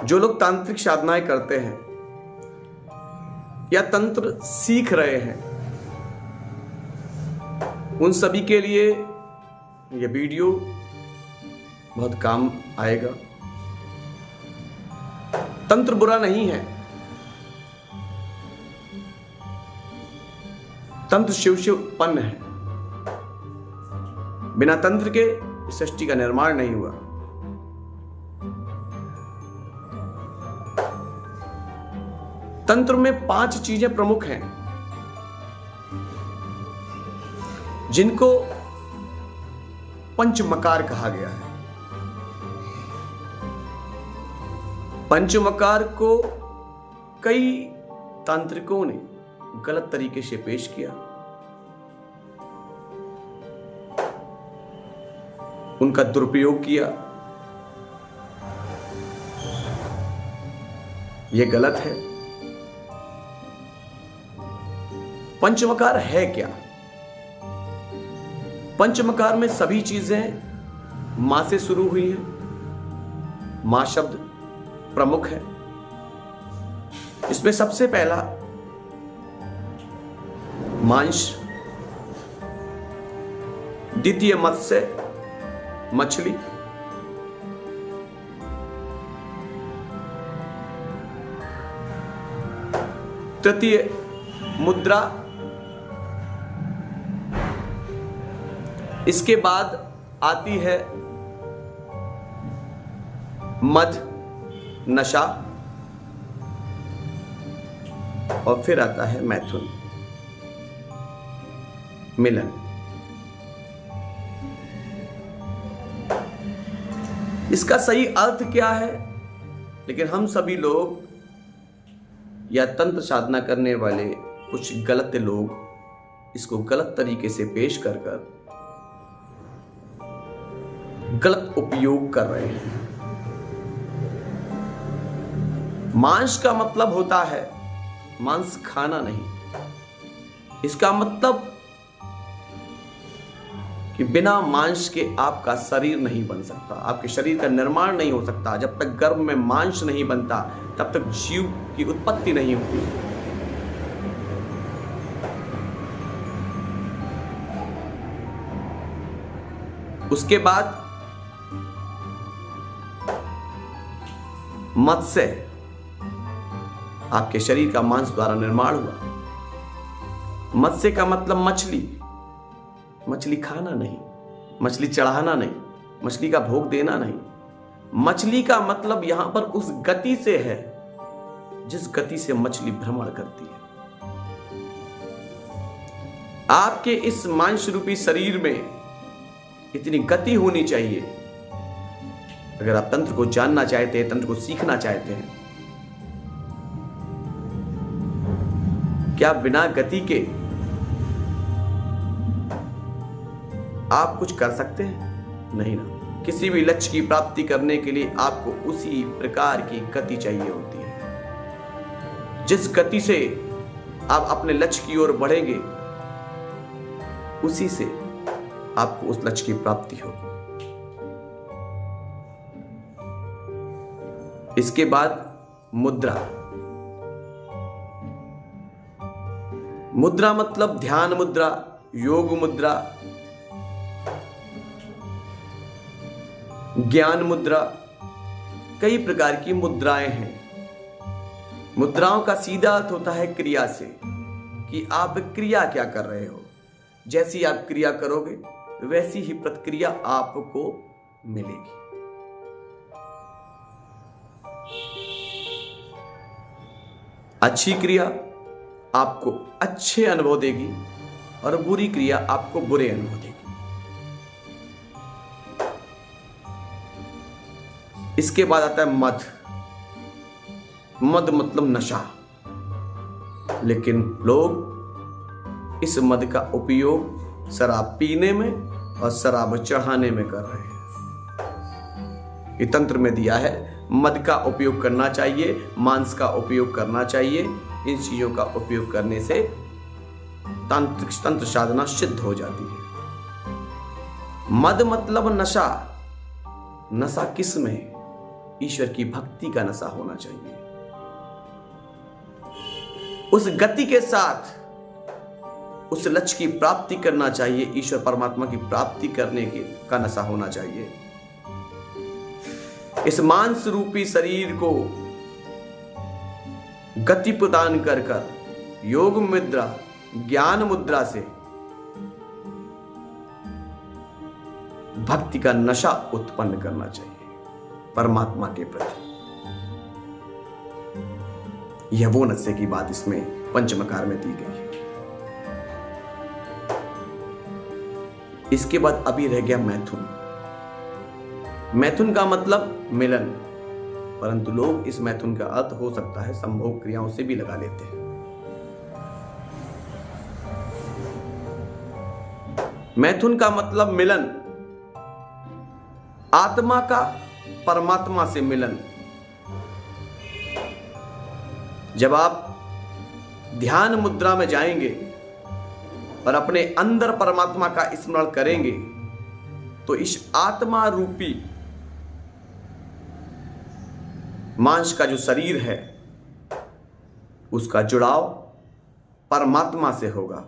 जो लोग तांत्रिक साधनाएं करते हैं या तंत्र सीख रहे हैं, उन सभी के लिए यह वीडियो बहुत काम आएगा। तंत्र बुरा नहीं है, तंत्र शिव से उत्पन्न है। बिना तंत्र के सृष्टि का निर्माण नहीं हुआ। तंत्र में 5 चीजें प्रमुख हैं जिनको पंचमकार कहा गया है। पंचमकार को कई तांत्रिकों ने गलत तरीके से पेश किया, उनका दुरुपयोग किया। यह गलत है। पंचमकार है क्या? पंचमकार में सभी चीजें मां से शुरू हुई हैं। मां शब्द प्रमुख है। इसमें सबसे पहला मांस, द्वितीय मत्स्य मछली, तृतीय मुद्रा, इसके बाद आती है मद नशा और फिर आता है मैथुन मिलन। इसका सही अर्थ क्या है? लेकिन हम सभी लोग या तंत्र साधना करने वाले कुछ गलत लोग इसको गलत तरीके से पेश कर गलत उपयोग कर रहे हैं। मांस का मतलब होता है मांस खाना नहीं। इसका मतलब कि बिना मांस के आपका शरीर नहीं बन सकता, आपके शरीर का निर्माण नहीं हो सकता। जब तक गर्भ में मांस नहीं बनता तब तक जीव की उत्पत्ति नहीं होती। उसके बाद मत्स्य, आपके शरीर का मांस द्वारा निर्माण हुआ। मत्स्य का मतलब मछली। मछली खाना नहीं, मछली चढ़ाना नहीं, मछली का भोग देना नहीं। मछली का मतलब यहां पर उस गति से है जिस गति से मछली भ्रमण करती है। आपके इस मांस रूपी शरीर में इतनी गति होनी चाहिए। अगर आप तंत्र को जानना चाहते हैं, तंत्र को सीखना चाहते हैं, क्या बिना गति के आप कुछ कर सकते हैं? नहीं ना। किसी भी लक्ष्य की प्राप्ति करने के लिए आपको उसी प्रकार की गति चाहिए होती है। जिस गति से आप अपने लक्ष्य की ओर बढ़ेंगे, उसी से आपको उस लक्ष्य की प्राप्ति होगी। इसके बाद मुद्रा। मुद्रा मतलब ध्यान मुद्रा, योग मुद्रा, ज्ञान मुद्रा। कई प्रकार की मुद्राएं हैं। मुद्राओं का सीधा अर्थ होता है क्रिया से, कि आप क्रिया क्या कर रहे हो। जैसी आप क्रिया करोगे वैसी ही प्रतिक्रिया आपको मिलेगी। अच्छी क्रिया आपको अच्छे अनुभव देगी और बुरी क्रिया आपको बुरे अनुभव देगी। इसके बाद आता है मद। मद मतलब नशा। लेकिन लोग इस मद का उपयोग शराब पीने में और शराब चढ़ाने में कर रहे हैं। ये तंत्र में दिया है मद का उपयोग करना चाहिए, मांस का उपयोग करना चाहिए। इन चीजों का उपयोग करने से तंत्र साधना सिद्ध हो जाती है। मद मतलब नशा। नशा किस में? ईश्वर की भक्ति का नशा होना चाहिए। उस गति के साथ उस लक्ष्य की प्राप्ति करना चाहिए, ईश्वर परमात्मा की प्राप्ति करने का नशा होना चाहिए। इस मांस रूपी शरीर को गति प्रदान कर योग मुद्रा, ज्ञान मुद्रा से भक्ति का नशा उत्पन्न करना चाहिए परमात्मा के प्रति। यह वो नशे की बात इसमें पंचमकार में दी गई है। इसके बाद अभी रह गया मैथुन। मैथुन का मतलब मिलन, परंतु लोग इस मैथुन का अर्थ हो सकता है संभोग क्रियाओं से भी लगा लेते हैं। मैथुन का मतलब मिलन, आत्मा का परमात्मा से मिलन। जब आप ध्यान मुद्रा में जाएंगे और अपने अंदर परमात्मा का स्मरण करेंगे तो इस आत्मा रूपी मांस का जो शरीर है उसका जुड़ाव परमात्मा से होगा।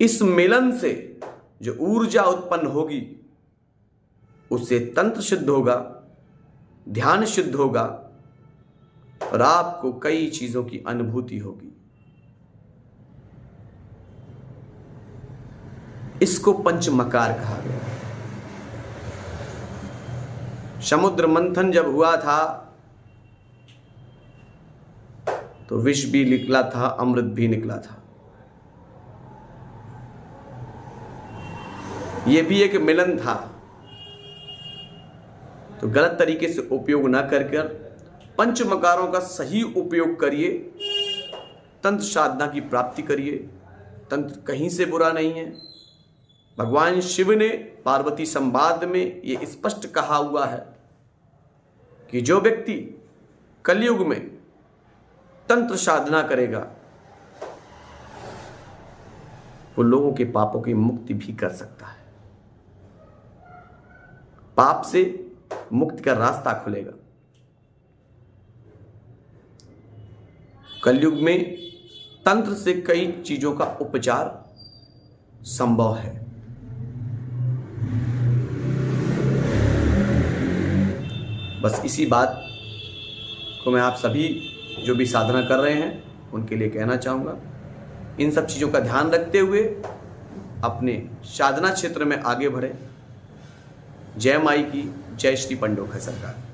इस मिलन से जो ऊर्जा उत्पन्न होगी उससे तंत्र शुद्ध होगा, ध्यान शुद्ध होगा और आपको कई चीजों की अनुभूति होगी। इसको पंचमकार कहा गया। समुद्र मंथन जब हुआ था तो विष भी निकला था, अमृत भी निकला था। यह भी एक मिलन था। तो गलत तरीके से उपयोग ना कर पंचमकारों का सही उपयोग करिए, तंत्र साधना की प्राप्ति करिए। तंत्र कहीं से बुरा नहीं है। भगवान शिव ने पार्वती संवाद में यह स्पष्ट कहा हुआ है कि जो व्यक्ति कलयुग में तंत्र साधना करेगा वो लोगों के पापों की मुक्ति भी कर सकता है। पाप से मुक्ति का रास्ता खुलेगा। कलयुग में तंत्र से कई चीजों का उपचार संभव है। बस इसी बात को मैं आप सभी जो भी साधना कर रहे हैं उनके लिए कहना चाहूँगा। इन सब चीज़ों का ध्यान रखते हुए अपने साधना क्षेत्र में आगे बढ़े। जय माई की, जय श्री पंडोखा सरकार।